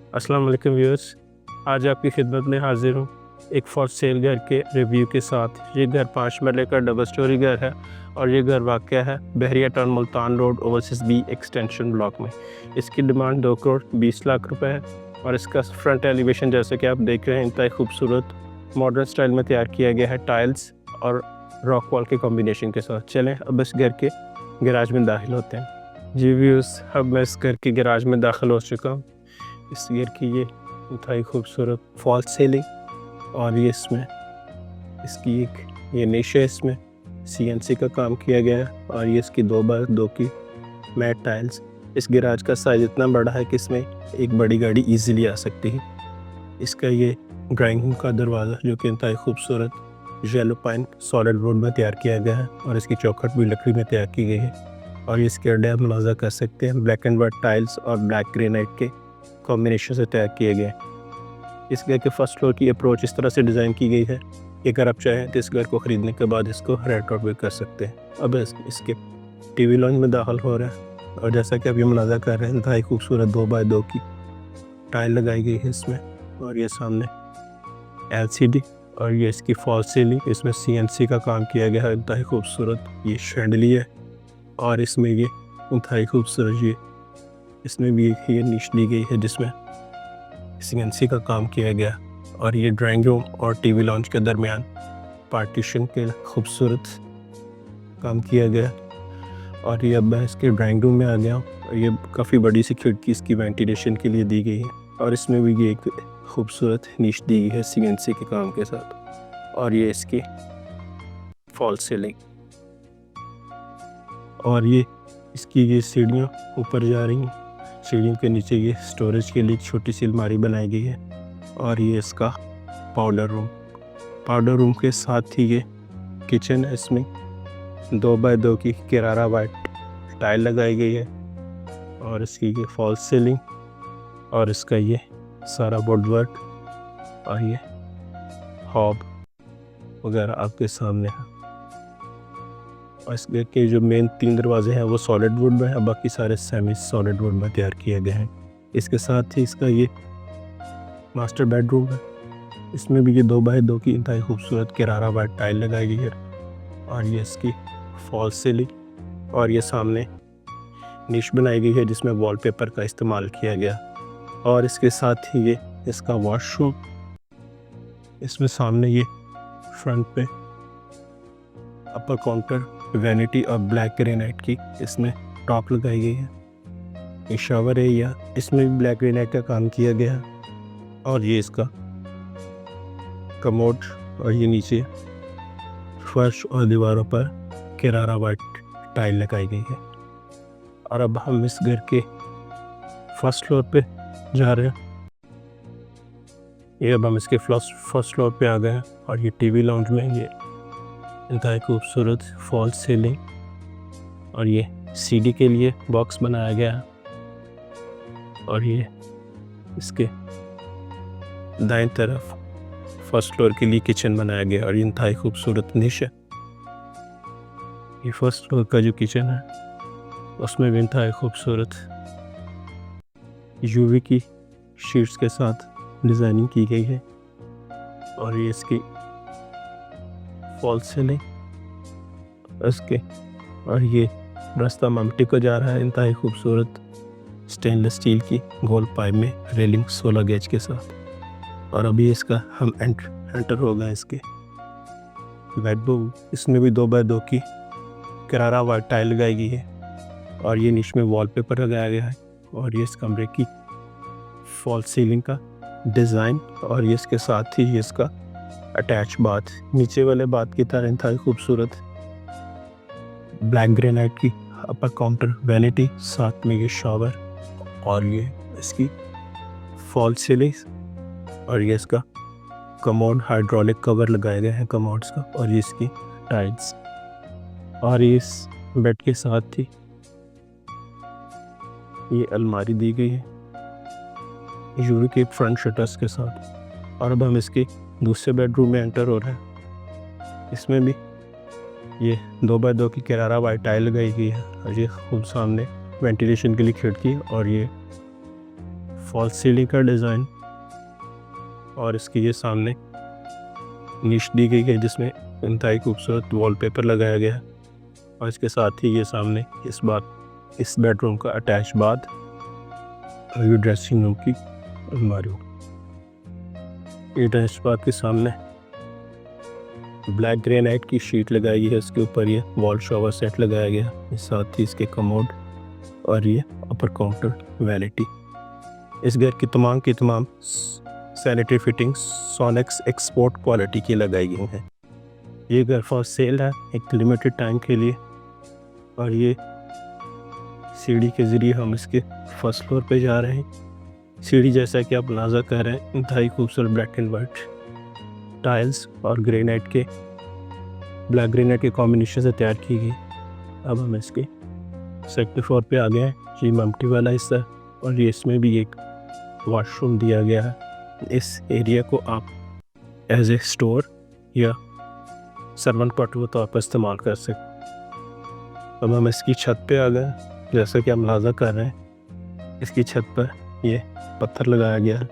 अस्सलाम वालेकुम व्यूअर्स। आज आपकी खिदमत में हाजिर हूँ एक फॉर सेल घर के रिव्यू के साथ। ये घर 5 मरले का डबल स्टोरी घर है और ये घर वाक़या है Bahria town Multan road overseas B extension block में। इसकी डिमांड 2 करोड़ 20 लाख रुपए है और इसका फ्रंट एलिवेशन जैसे कि आप देख रहे हैं इंतहाई खूबसूरत मॉडर्न स्टाइल में तैयार किया गया है, टाइल्स और रॉक वॉल के कॉम्बिनेशन के साथ। चलें अब इस घर के गैराज में दाखिल होते हैं। जी व्यूअर्स, अब मैं इस घर के गैराज में दाखिल हो चुका हूँ। इस घर की ये इंतहाई खूबसूरत फॉल सीलिंग और ये इसमें इसकी एक ये निश है, इसमें CNC का काम किया गया है और ये इसकी 2x2 की मैट टाइल्स। इस गैराज का साइज़ इतना बड़ा है कि इसमें एक बड़ी गाड़ी इजीली आ सकती है। इसका ये ड्राइंग रूम का दरवाज़ा जो कि इंतहाई खूबसूरत येलो पाइन सॉलिड वुड में तैयार किया गया है और इसकी चौखट भी लकड़ी में तैयार की गई है और इसके अड्डे आप मुलाजा कर सकते हैं ब्लैक एंड वाइट टाइल्स और ब्लैक ग्रेनाइट के कॉम्बिनेशन से तैयार किए गए। इस घर के फर्स्ट फ्लोर की अप्रोच इस तरह से डिज़ाइन की गई है कि अगर आप चाहें तो इस घर को ख़रीदने के बाद इसको रेंट आउट भी कर सकते हैं। अब इसके टीवी लॉन्च में दाखिल हो रहा है और जैसा कि आप ये मुलाजा कर रहे हैं इंतहाई खूबसूरत 2x2 की टाइल लगाई गई है इसमें और ये सामने LCD और ये इसकी फॉल सीलिंग, इसमें CNC का काम किया गया है। इंतहाई खूबसूरत ये शैंडली है और इसमें ये इंतहाई खूबसूरत ये इसमें भी ये निश दी गई है जिसमें CNC का काम किया गया और ये ड्राइंग रूम और टीवी लॉन्च के दरमियान पार्टीशन के खूबसूरत काम किया गया। और ये अब मैं इसके ड्राइंग रूम में आ गया हूँ और ये काफ़ी बड़ी सी खिड़की इसकी वेंटिलेशन के लिए दी गई है और इसमें भी ये एक खूबसूरत निश दी गई है CNC के काम के साथ। और ये इसकी फॉल सीलिंग और ये इसकी ये सीढ़ियाँ ऊपर जा रही हैं। सीढ़ियों के नीचे ये स्टोरेज के लिए छोटी सी अलमारी बनाई गई है और ये इसका पाउडर रूम के साथ ही ये किचन है। इसमें 2x2 की किरारा वाइट टाइल लगाई गई है और इसकी ये फॉल सीलिंग और इसका ये सारा वुडवर्क और ये हॉब वगैरह आपके सामने है। और इस घर के जो मेन 3 दरवाजे हैं वो सॉलिड वुड में है, बाकी सारे सेमी सॉलिड वुड में तैयार किए गए हैं। इसके साथ ही इसका ये मास्टर बेडरूम है, इसमें भी ये 2x2 की इंतहाई खूबसूरत किरारा वाइट टाइल लगाई गई है और ये इसकी फॉल सीलिंग और ये सामने निश बनाई गई है जिसमें वॉलपेपर का इस्तेमाल किया गया। और इसके साथ ही ये इसका वॉशरूम, इसमें सामने ये फ्रंट पे अपर काउंटर वैनिटी और ब्लैक ग्रेनाइट की इसमें टॉप लगाई गई है। ये शावर एरिया, इसमें भी ब्लैक ग्रेनाइट का काम किया गया है और ये इसका कमोड और ये नीचे फर्श और दीवारों पर किरारा वाइट टाइल लगाई गई है। और अब हम इस घर के फर्स्ट फ्लोर पे जा रहे हैं। ये अब हम इसके फर्स्ट फ्लोर पे आ गए हैं और ये टीवी लाउंज में ये इंतहाई खूबसूरत फॉल सीलिंग और ये CD के लिए बॉक्स बनाया गया है और ये इसके दाएं तरफ फर्स्ट फ्लोर के लिए किचन बनाया गया और ये इंतहाई खूबसूरत निश है। ये फर्स्ट फ्लोर का जो किचन है उसमें भी इंतहाई खूबसूरत UV की शीट्स के साथ डिज़ाइनिंग की गई है और ये इसकी फॉल सीलिंग इसके और ये रास्ता मम्टी को जा रहा है इंतहाई खूबसूरत स्टेनलेस स्टील की गोल पाइप में रेलिंग 16 गेज के साथ। और अभी इसका हम एंटर हो गए इसके बेडरूम, इसमें भी 2x2 की किरारा वाइट टाइल लगाई गई है और ये नीचे में वॉलपेपर लगाया गया है और ये इस कमरे की फॉल सीलिंग का डिज़ाइन और ये इसके साथ ही ये इसका अटैच बाथ, नीचे वाले बाथ की तरह इंतहाई खूबसूरत ब्लैक ग्रेनाइट की अपर काउंटर वैनिटी, साथ में ये शावर और ये इसकी फॉल सीलिंग और ये इसका कमोड, हाइड्रोलिक कवर लगाए गए हैं कमोड्स का और ये इसकी टाइल्स और इस बेड के साथ ही ये अलमारी दी गई है यूवी के फ्रंट शटर्स के साथ। और अब हम इसके दूसरे बेडरूम में एंटर हो रहे हैं। इसमें भी ये 2x2 की किरारा वाइट टाइल लगाई गई है और ये खूब सामने वेंटिलेशन के लिए खिड़की और ये फॉल्स सीलिंग का डिज़ाइन, और इसकी ये सामने निश दी गई है जिसमें इंतहाई खूबसूरत वॉलपेपर लगाया गया है। और इसके साथ ही ये सामने इस बेडरूम का अटैच बाथ और ये ड्रेसिंग रूम की अलमारी। ये अटैच बाथ के सामने ब्लैक ग्रेनाइट की शीट लगाई है, इसके ऊपर ये वॉल शॉवर सेट लगाया गया है, साथ ही इसके कमोड और ये अपर काउंटर वैनिटी। इस घर की तमाम सैनिटरी फिटिंग्स सोनेक्स एक्सपोर्ट क्वालिटी की लगाई गई हैं। ये घर फॉर सेल है एक लिमिटेड टाइम के लिए, और ये सीढ़ी के ज़रिए हम इसके फर्स्ट फ्लोर पे जा रहे हैं। सीढ़ी जैसा कि आप अंदाज़ा कर रहे हैं इंतहाई खूबसूरत ब्लैक एंड वाइट टाइल्स और ब्लैक ग्रेनाइट के कॉम्बिनेशन से तैयार की गई। अब हम इसके सेकंड फ्लोर पे आ गए हैं। ये मम्टी वाला हिस्सा, और ये इसमें भी एक वॉशरूम दिया गया है। इस एरिया को आप एज ए स्टोर या सर्वेंट क्वार्टर के तौर पर इस्तेमाल कर सकते। अब हम इसकी छत पे आ गए। जैसा कि हम अंदाज़ा कर रहे हैं इसकी छत पर ये पत्थर लगाया गया है।